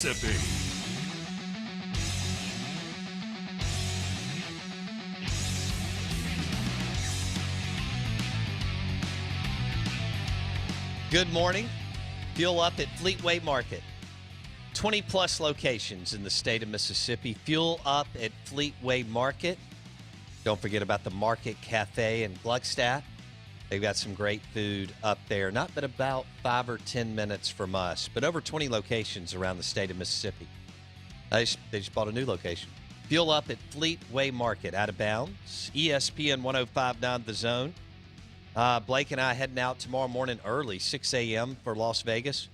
Mississippi. Good morning. Fuel up at Fleetway Market. 20-plus locations in the state of Mississippi. Fuel up at Fleetway Market. Don't forget about the Market Cafe in Gluckstadt. They've got some great food up there. Not but about 5 or 10 minutes from us, but over 20 locations around the state of Mississippi. They just bought a new location. Fuel up at Fleetway Market, out of bounds. ESPN 105.9 The Zone. Blake and I heading out tomorrow morning early, 6 a.m. for Las Vegas.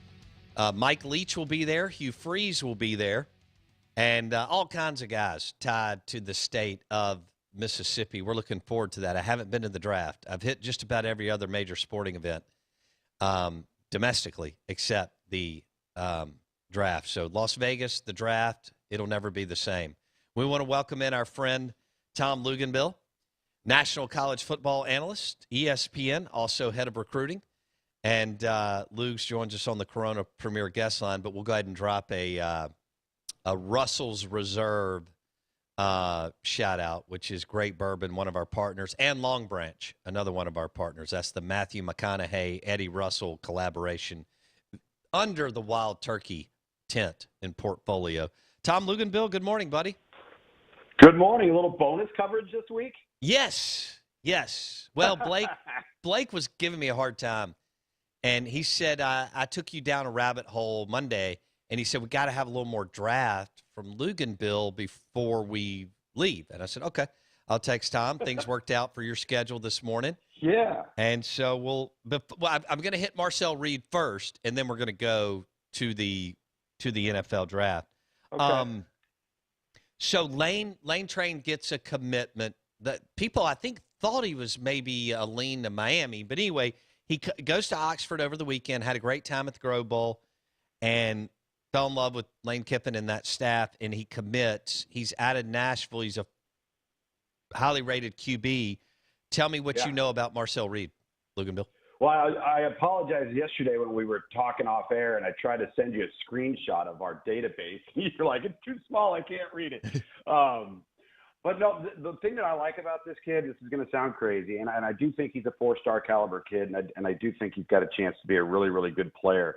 Mike Leach will be there. Hugh Freeze will be there. And all kinds of guys tied to the state of Mississippi. We're looking forward to that. I haven't been to the draft. I've hit just about every other major sporting event domestically except the draft. So Las Vegas, the draft, it'll never be the same. We want to welcome in our friend Tom Luginbill, National College Football Analyst, ESPN, also head of recruiting. And Lugs joins us on the Corona Premier Guest Line, but we'll go ahead and drop a Russell's Reserve shout-out, which is Great Bourbon, one of our partners, and Long Branch, another one of our partners. That's the Matthew McConaughey, Eddie Russell collaboration under the Wild Turkey tent and portfolio. Tom Luginbill, good morning, buddy. Good morning. A little bonus coverage this week? Yes. Well, Blake was giving me a hard time, and he said, I took you down a rabbit hole Monday, and he said, we got to have a little more draft from Luginbill before we leave. And I said, okay, I'll text Tom. Things worked out for your schedule this morning. Yeah. And so I'm going to hit Marcel Reed first, and then we're going to go to the NFL draft. Okay. So Lane Train gets a commitment that people, I think, thought he was maybe a lean to Miami. But anyway, he goes to Oxford over the weekend, had a great time at the Grove Bowl, and fell in love with Lane Kiffin and that staff, and he commits. He's out of Nashville. He's a highly rated QB. Tell me what you know about Marcel Reed, Luginbill. Well, I apologized yesterday when we were talking off air, and I tried to send you a screenshot of our database. You're like, it's too small. I can't read it. But no, the thing that I like about this kid, this is going to sound crazy, and I do think he's a four-star caliber kid, and I do think he's got a chance to be a really, really good player.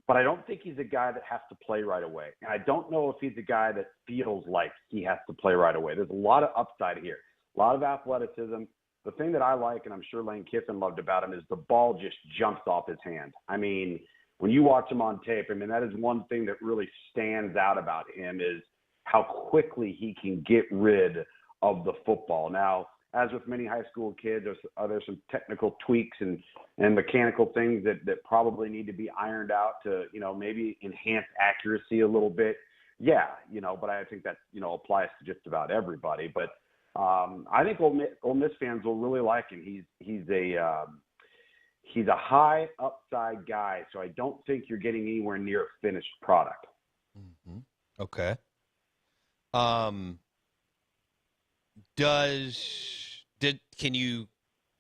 But I don't think he's a guy that has to play right away. And I don't know if he's a guy that feels like he has to play right away. There's a lot of upside here, a lot of athleticism. The thing that I like, and I'm sure Lane Kiffin loved about him, is the ball just jumps off his hand. I mean, when you watch him on tape, I mean, that is one thing that really stands out about him is how quickly he can get rid of the football. Now, as with many high school kids, there's some technical tweaks and mechanical things that probably need to be ironed out to, maybe enhance accuracy a little bit. Yeah, but I think that, applies to just about everybody. But I think Ole Miss fans will really like him. He's a high upside guy, so I don't think you're getting anywhere near a finished product. Mm-hmm. Okay.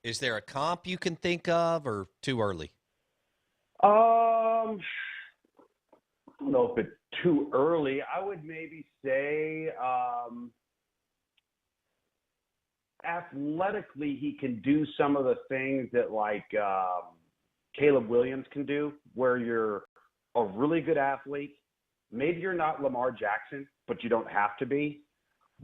Is there a comp you can think of, or too early? I don't know if it's too early. I would maybe say athletically he can do some of the things that like Caleb Williams can do, where you're a really good athlete. Maybe you're not Lamar Jackson, but you don't have to be.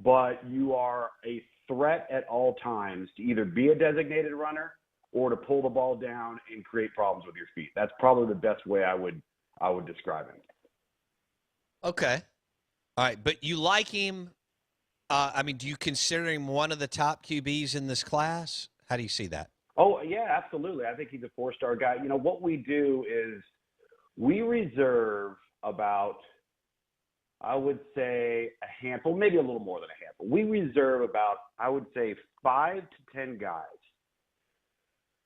But you are a threat at all times to either be a designated runner or to pull the ball down and create problems with your feet. That's probably the best way I would describe him. Okay. All right. But you like him. Do you consider him one of the top QBs in this class? How do you see that? Oh, yeah, absolutely. I think he's a four-star guy. What we do is we reserve about, I would say, a handful, maybe a little more than a handful. We reserve about, I would say, 5 to 10 guys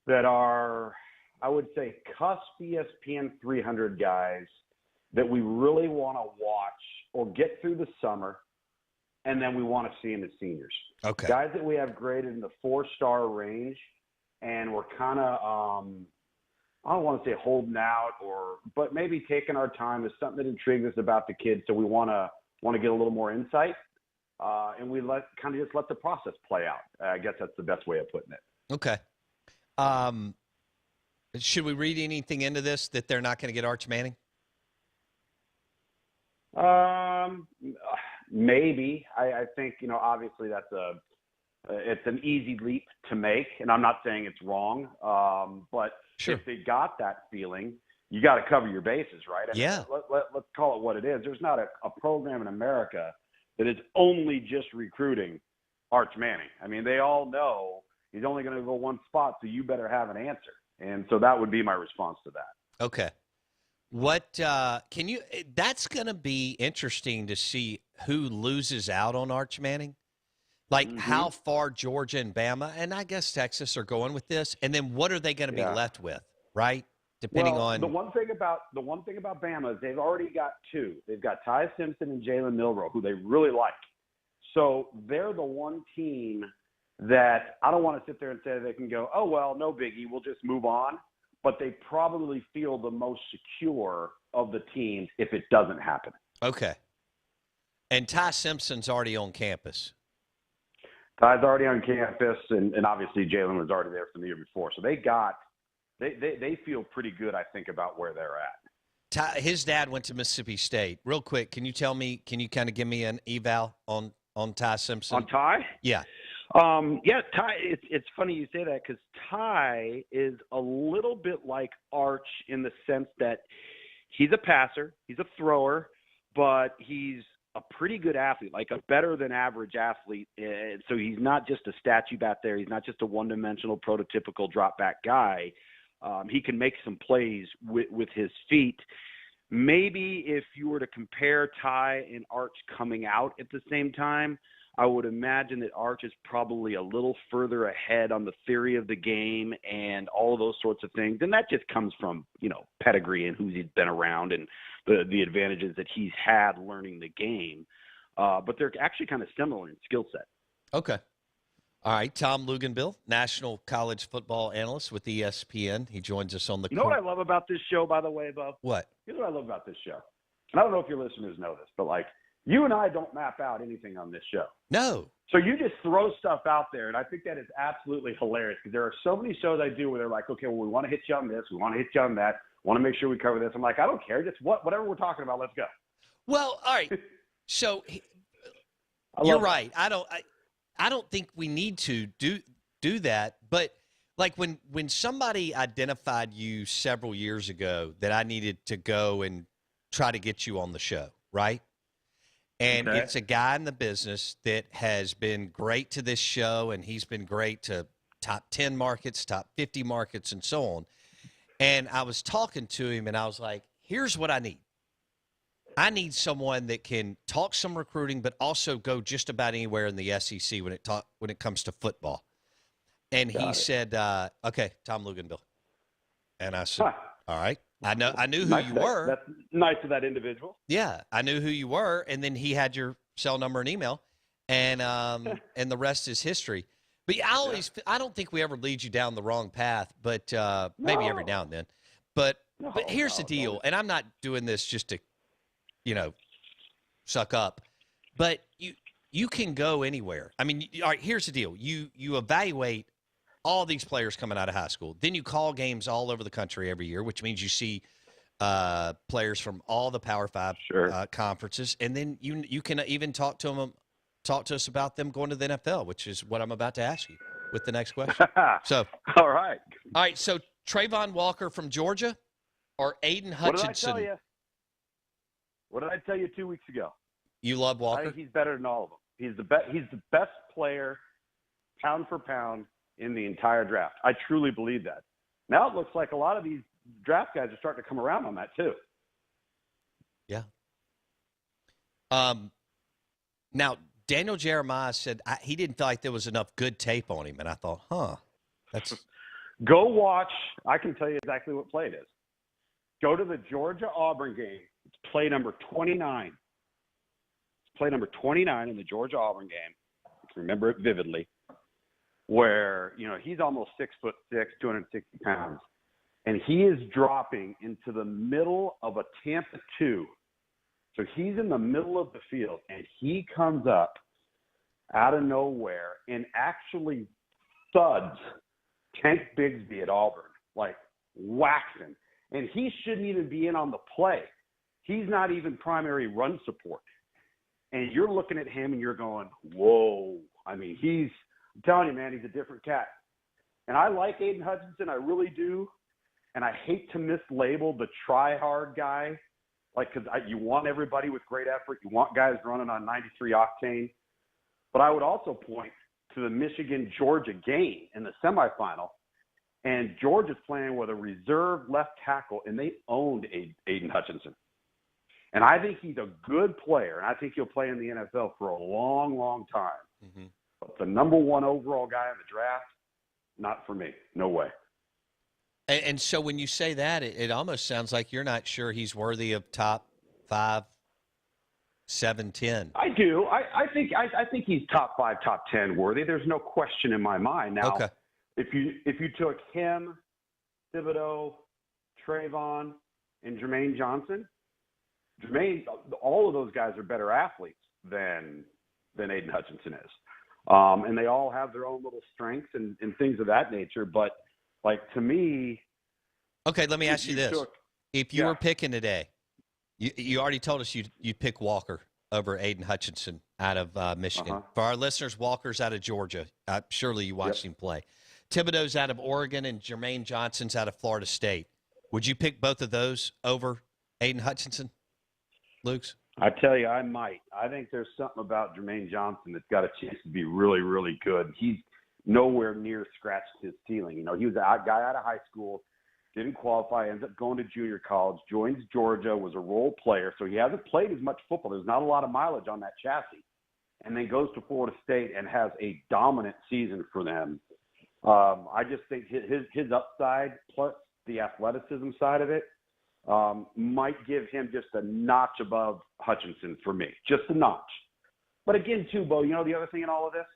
that are, I would say, cusp ESPN 300 guys that we really want to watch or get through the summer, and then we want to see in the seniors. Okay. Guys that we have graded in the 4-star range, and we're kind of I don't want to say holding out, but maybe taking our time. There's something that intrigues us about the kids, so we want to get a little more insight, and we just let the process play out. I guess that's the best way of putting it. Okay. Should we read anything into this that they're not going to get Arch Manning? Maybe. I think, obviously it's an easy leap to make, and I'm not saying it's wrong. But sure. If they got that feeling, you got to cover your bases, right? Yeah. Let's call it what it is. There's not a program in America that is only just recruiting Arch Manning. I mean, they all know he's only going to go one spot, so you better have an answer. And so that would be my response to that. Okay. That's going to be interesting to see who loses out on Arch Manning. Like how far Georgia and Bama, and I guess Texas are going with this, and then what are they going to be left with, right? Depending on the one thing about Bama is they've already got two. They've got Ty Simpson and Jalen Milroe, who they really like. So they're the one team that I don't want to sit there and say they can go, oh well, no biggie, we'll just move on. But they probably feel the most secure of the teams if it doesn't happen. Okay. And Ty Simpson's already on campus. Ty's already on campus, and obviously Jalen was already there from the year before. So they feel pretty good, I think, about where they're at. His dad went to Mississippi State. Real quick, can you kind of give me an eval on Ty Simpson? On Ty? Yeah. Ty, it's funny you say that because Ty is a little bit like Arch in the sense that he's a passer, he's a thrower, but he's a pretty good athlete, like a better than average athlete. So he's not just a statue back there. He's not just a one-dimensional prototypical drop back guy. He can make some plays with his feet. Maybe if you were to compare Ty and Arch coming out at the same time, I would imagine that Arch is probably a little further ahead on the theory of the game and all of those sorts of things. And that just comes from, pedigree and who he's been around and the advantages that he's had learning the game. But they're actually kind of similar in skill set. Okay. All right. Tom Luginbill, national college football analyst with ESPN. He joins us on the You know what I love about this show, by the way, Bo? What? Here's what I love about this show. And I don't know if your listeners know this, but you and I don't map out anything on this show. No. So you just throw stuff out there, and I think that is absolutely hilarious because there are so many shows I do where they're like, okay, well, we want to hit you on this, we want to hit you on that, want to make sure we cover this. I'm like, I don't care, just whatever we're talking about, let's go. Well, all right. So you're right. I don't think we need to do that, but like when somebody identified you several years ago that I needed to go and try to get you on the show, right? And okay. It's a guy in the business that has been great to this show, and he's been great to top 10 markets, top 50 markets, and so on. And I was talking to him, and I was like, here's what I need. I need someone that can talk some recruiting, but also go just about anywhere in the SEC when it comes to football. And he said, okay, Tom Luginbill. And I said, all right. I knew who you were. That's nice of that individual. Yeah, I knew who you were, and then he had your cell number and email, and and the rest is history. But I don't think we ever lead you down the wrong path, but maybe every now and then. But here's the deal, and I'm not doing this just to, suck up, but you can go anywhere. I mean, all right, here's the deal. You evaluate all these players coming out of high school. Then you call games all over the country every year, which means you see players from all the Power 5 conferences. And then you can even talk to us about them going to the NFL, which is what I'm about to ask you with the next question. So, all right. So Trayvon Walker from Georgia or Aiden Hutchinson? What did I tell you 2 weeks ago? You love Walker? I think he's better than all of them. He's the best player, pound for pound, in the entire draft. I truly believe that. Now it looks like a lot of these draft guys are starting to come around on that too. Yeah. Now, Daniel Jeremiah said he didn't feel like there was enough good tape on him, and I thought, that's – Go watch. I can tell you exactly what play it is. Go to the Georgia-Auburn game. It's play number 29. It's play number 29 in the Georgia-Auburn game. I can remember it vividly. Where, he's almost 6'6", 260 pounds. and he is dropping into the middle of a Tampa 2. So he's in the middle of the field, and he comes up out of nowhere and actually thuds Tank Bigsby at Auburn, like whacks him. And he shouldn't even be in on the play. He's not even primary run support. And you're looking at him and you're going, whoa. I mean, I'm telling you, man, he's a different cat. And I like Aiden Hutchinson. I really do. And I hate to mislabel the try-hard guy, like, because you want everybody with great effort. You want guys running on 93 octane. But I would also point to the Michigan-Georgia game in the semifinal. And Georgia's playing with a reserve left tackle, and they owned Aiden Hutchinson. And I think he's a good player, and I think he'll play in the NFL for a long, long time. Mm-hmm. But the number one overall guy in the draft, not for me. No way. And so when you say that, it almost sounds like you're not sure he's worthy of top 5, 7, 10. I do. I think he's top 5, top 10 worthy. There's no question in my mind. Now, okay. If you took him, Thibodeau, Trayvon, and Jermaine Johnson, all of those guys are better athletes than Aiden Hutchinson is. And they all have their own little strengths and things of that nature. But, like, to me – okay, let me ask you this. If you were picking today, you already told us you'd pick Walker over Aiden Hutchinson out of Michigan. Uh-huh. For our listeners, Walker's out of Georgia. Surely you watched him play. Thibodeau's out of Oregon and Jermaine Johnson's out of Florida State. Would you pick both of those over Aiden Hutchinson, Luke's? I tell you, I might. I think there's something about Jermaine Johnson that's got a chance to be really, really good. He's nowhere near scratched his ceiling. You know, he was a guy out of high school, didn't qualify, ends up going to junior college, joins Georgia, was a role player. So he hasn't played as much football. There's not a lot of mileage on that chassis. And then goes to Florida State and has a dominant season for them. I just think his upside plus the athleticism side of it might give him just a notch above Hutchinson for me, just a notch. But again, too, Bo, you know the other thing in all of this?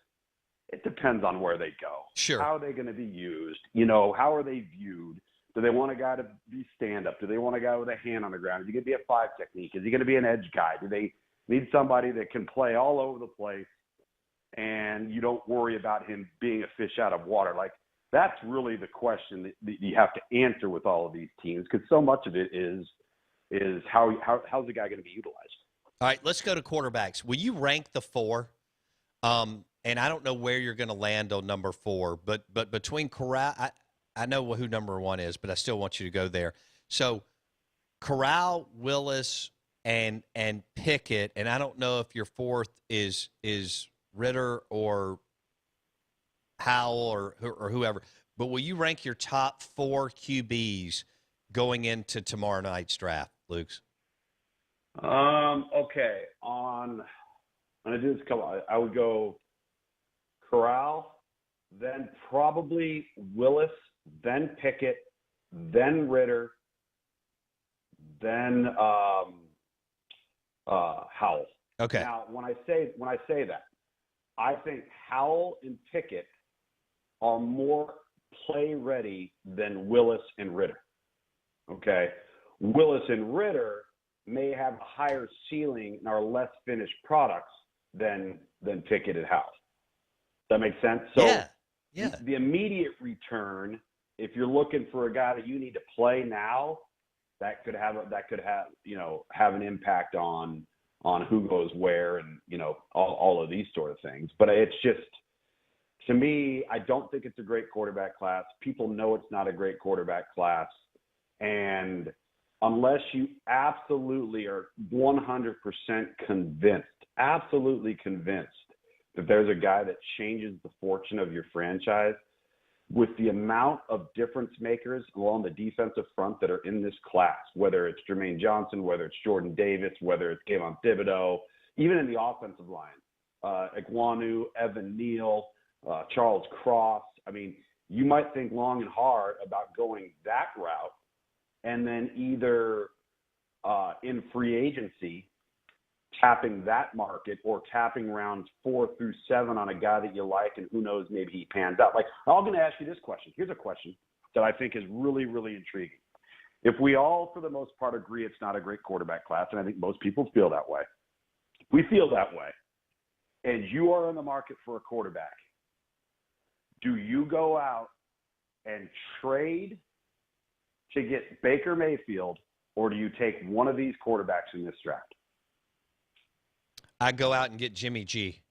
It depends on where they go. Sure. How are they going to be used? You know, how are they viewed? Do they want a guy to be stand-up? Do they want a guy with a hand on the ground? Is he going to be a 5 technique? Is he going to be an edge guy? Do they need somebody that can play all over the place and you don't worry about him being a fish out of water? Like, that's really the question that you have to answer with all of these teams, because so much of it is how's the guy going to be utilized? All right, let's go to quarterbacks. Will you rank the 4? And I don't know where you're going to land on number 4, but between Corral, I know who number 1 is, but I still want you to go there. So Corral, Willis, and Pickett, and I don't know if your 4th is Ritter or Howell or whoever, but will you rank your top 4 QBs going into tomorrow night's draft, Luke's? Okay. I'm going to do this couple. I would go Corral, then probably Willis, then Pickett, then Ritter, then Howell. Okay. Now, when I say that, I think Howell and Pickett are more play ready than Willis and Ritter. Okay. Willis and Ritter may have a higher ceiling and are less finished products than Pickett and Howell. Does that make sense? So yeah. The immediate return, if you're looking for a guy that you need to play now, that could have an impact on who goes where and, you know, all of these sort of things. But it's just, to me, I don't think it's a great quarterback class. People know it's not a great quarterback class. And unless you absolutely are 100% convinced that there's a guy that changes the fortune of your franchise, with the amount of difference makers along the defensive front that are in this class, whether it's Jermaine Johnson, whether it's Jordan Davis, whether it's Kayvon Thibodeau, even in the offensive line, Iguanu, Evan Neal, Charles Cross. I mean, you might think long and hard about going that route, and then either in free agency, tapping that market, or tapping rounds 4 through 7 on a guy that you like, and who knows, maybe he pans out. Like, I'm going to ask you this question. Here's a question. that I think is really, really intriguing. If we all, for the most part, agree it's not a great quarterback class, and I think most people feel that way, we feel that way, and you are in the market for a quarterback, do you go out and trade to get Baker Mayfield, or do you take one of these quarterbacks in this draft? I go out and get Jimmy G.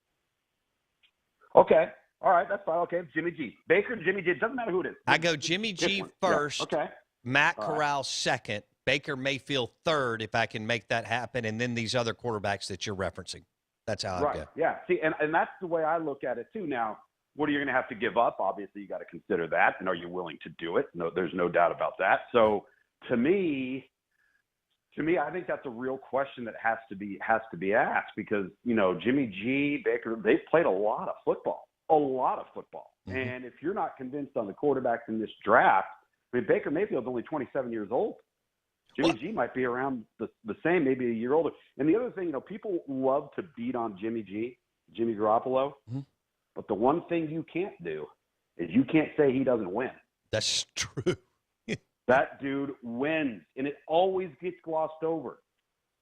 Okay. All right, that's fine. Okay, Jimmy G. Baker, Jimmy G. It doesn't matter who it is. I go Jimmy G first, yeah. Okay. Matt Corral second, Baker Mayfield third, if I can make that happen, and then these other quarterbacks that you're referencing. That's how I go. Yeah. See, and that's the way I look at it too. Now, what are you going to have to give up? Obviously, you got to consider that, and are you willing to do it? No, there's no doubt about that. So, to me, I think that's a real question that has to be asked because Jimmy G, Baker, they've played a lot of football. Mm-hmm. And if you're not convinced on the quarterbacks in this draft, I mean, Baker Mayfield's only 27 years old. Jimmy G might be around the same, maybe a year older. And the other thing, people love to beat on Jimmy Garoppolo. Mm-hmm. But the one thing you can't do is you can't say he doesn't win. That's true. That dude wins, and it always gets glossed over.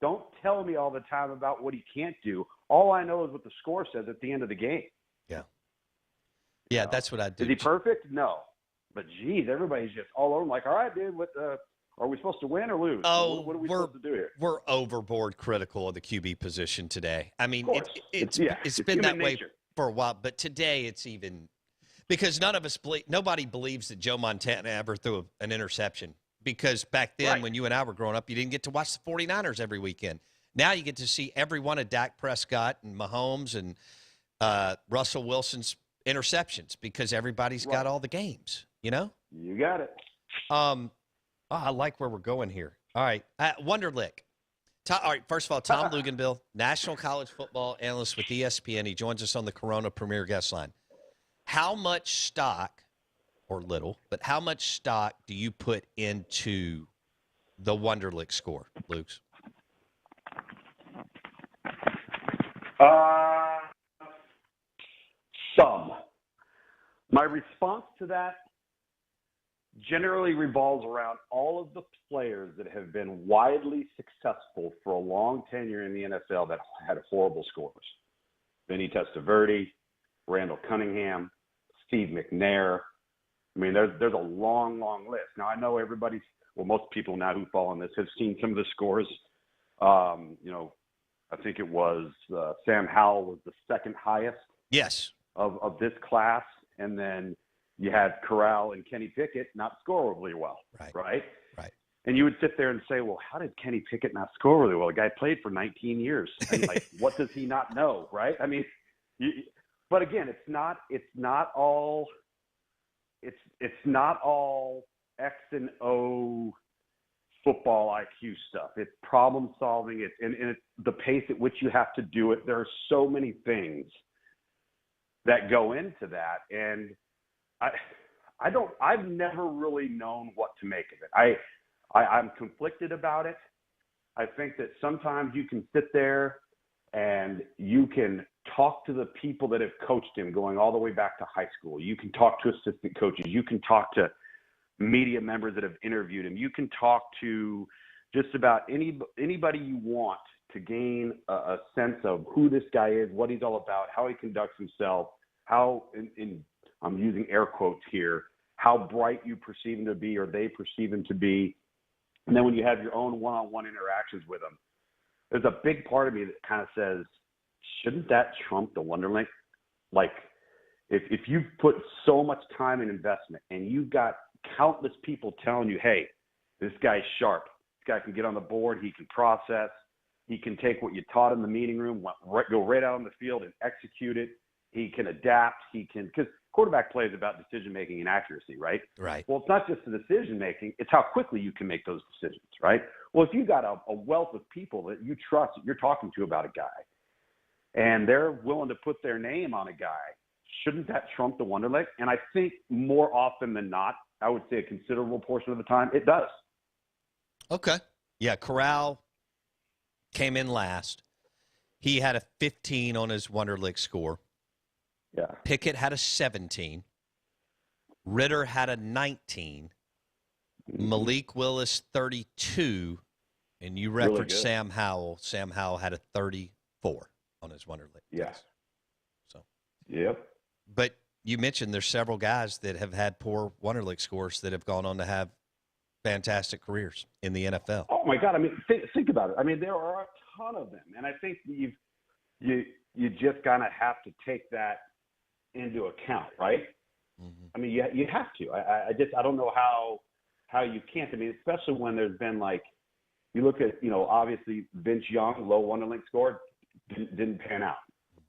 Don't tell me all the time about what he can't do. All I know is what the score says at the end of the game. Yeah, that's what I do. Is he perfect? No. But, geez, everybody's just all over. Like, all right, dude, are we supposed to win or lose? Oh, what are we supposed to do here? We're overboard critical of the QB position today. I mean, it's been that way for a while, but today it's even because nobody believes that Joe Montana ever threw an interception because back then when you and I were growing up, you didn't get to watch the 49ers every weekend. Now you get to see every one of Dak Prescott and Mahomes and Russell Wilson's interceptions because everybody's got all the games, You got it. I like where we're going here. All right. Wonderlic. All right. First of all, Tom Luginbill, national college football analyst with ESPN. He joins us on the Corona Premier Guest Line. How much stock, or little, but how much stock do you put into the Wonderlic score, Luke's? Some. My response to that generally revolves around all of the players that have been widely successful for a long tenure in the NFL that had horrible scores. Vinny Testaverde, Randall Cunningham, Steve McNair. I mean, there's a long, long list. Now, I know most people now who fall on this have seen some of the scores. I think it was Sam Howell was the second highest. Yes. Of this class, and then you had Corral and Kenny Pickett not score really well, right? And you would sit there and say, well, how did Kenny Pickett not score really well? The guy played for 19 years. And what does he not know, right? I mean, but again, it's not all X and O football IQ stuff. It's problem solving. It's the pace at which you have to do it. There are so many things that go into that, and I've never really known what to make of it. I'm conflicted about it. I think that sometimes you can sit there and you can talk to the people that have coached him going all the way back to high school. You can talk to assistant coaches. You can talk to media members that have interviewed him. You can talk to just about anybody you want to gain a sense of who this guy is, what he's all about, how he conducts himself, how, I'm using air quotes here, how bright you perceive him to be or they perceive him to be. And then when you have your own one-on-one interactions with him, there's a big part of me that kind of says, shouldn't that trump the Wonderlic? Like, if you've put so much time and investment and you've got countless people telling you, hey, this guy's sharp. This guy can get on the board. He can process. He can take what you taught in the meeting room, go right out on the field and execute it. He can adapt. Because quarterback play is about decision-making and accuracy, right? Right. Well, it's not just the decision-making. It's how quickly you can make those decisions, right? Well, if you've got a wealth of people that you trust, that you're talking to about a guy, and they're willing to put their name on a guy, shouldn't that trump the Wonderlic? And I think more often than not, I would say a considerable portion of the time, it does. Okay. Yeah, Corral came in last. He had a 15 on his Wonderlic score. Yeah. Pickett had a 17. Ritter had a 19. Malik Willis, 32. And you referenced good. Sam Howell. Sam Howell had a 34 on his Wonderlic. Yeah. So. Yep. But you mentioned there's several guys that have had poor Wonderlic scores that have gone on to have fantastic careers in the NFL. Oh my God! I mean, think about it. I mean, there are a ton of them, and I think you just kind of have to take that into account, right? Mm-hmm. I mean, you have to. I don't know how you can't. I mean, especially when there's been like, you look at, obviously Vince Young, low Wonderlic score, didn't pan out,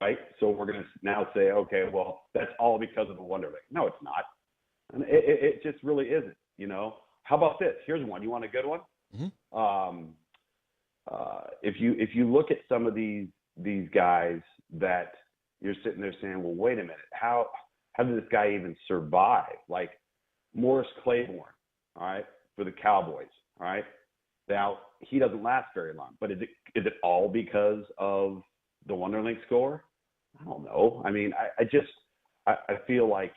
right? So we're going to now say, okay, well, that's all because of the Wonderlic. No, it's not. And it just really isn't, How about this? Here's one. You want a good one? Mm-hmm. If you look at some of these guys that you're sitting there saying, well, wait a minute, how did this guy even survive? Like Morris Claiborne, all right, for the Cowboys, all right. Now he doesn't last very long, but is it all because of the Wonderlic score? I don't know. I mean, I feel like,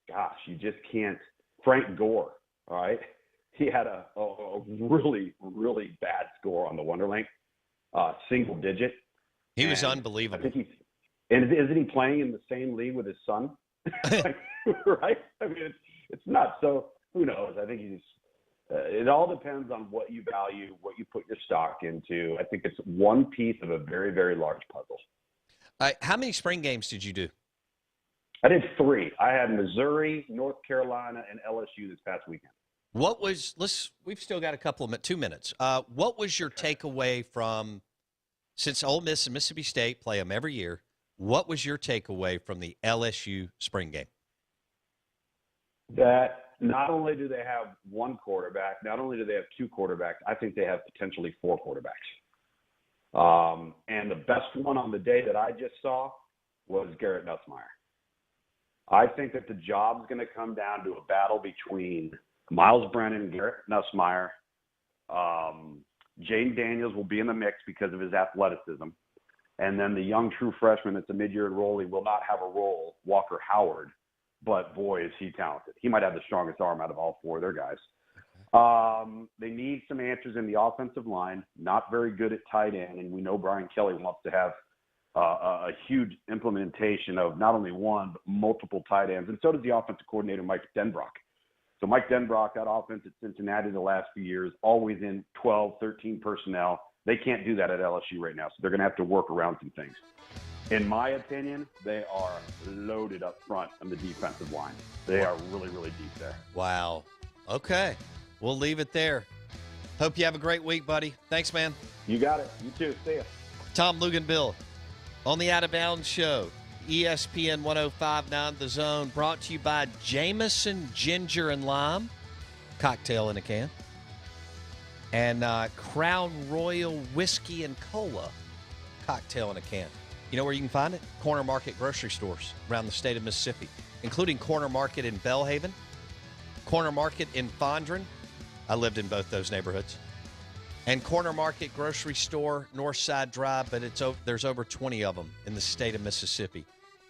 gosh, you just can't. Frank Gore, all right, he had a really, really bad score on the Wonderlic, single digit. He was unbelievable. I think isn't he playing in the same league with his son? Right? I mean, it's nuts. So who knows? I think it all depends on what you value, what you put your stock into. I think it's one piece of a very, very large puzzle. How many spring games did you do? I did 3. I had Missouri, North Carolina, and LSU this past weekend. We've still got 2 minutes. What was your takeaway from, since Ole Miss and Mississippi State play them every year, what was your takeaway from the LSU spring game? That not only do they have one quarterback, not only do they have 2 quarterbacks, I think they have potentially 4 quarterbacks. And the best one on the day that I just saw was Garrett Nussmeier. I think that the job's going to come down to a battle between Miles Brennan, Garrett Nussmeier. Jaden Daniels will be in the mix because of his athleticism. And then the young true freshman that's a mid-year enrollee will not have a role, Walker Howard. But, boy, is he talented. He might have the strongest arm out of all 4 of their guys. They need some answers in the offensive line, not very good at tight end. And we know Brian Kelly wants to have a huge implementation of not only one, but multiple tight ends. And so does the offensive coordinator, Mike Denbrock. So Mike Denbrock, that offense at Cincinnati the last few years, always in 12, 13 personnel. They can't do that at LSU right now, so they're going to have to work around some things. In my opinion, they are loaded up front on the defensive line. They are really, really deep there. Wow. Okay. We'll leave it there. Hope you have a great week, buddy. Thanks, man. You got it. You too. See ya. Tom Luginbill on the Out of Bounds Show. ESPN 105.9 The Zone, brought to you by Jameson Ginger and Lime, cocktail in a can, and Crown Royal Whiskey and Cola, cocktail in a can. You know where you can find it? Corner Market grocery stores around the state of Mississippi, including Corner Market in Belhaven, Corner Market in Fondren. I lived in both those neighborhoods. And Corner Market grocery store, Northside Drive, but there's over 20 of them in the state of Mississippi.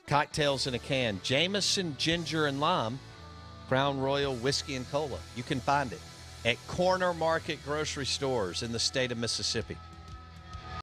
Cocktails in a can, Jameson Ginger and Lime, Crown Royal Whiskey and Cola. You can find it at Corner Market grocery stores in the state of Mississippi.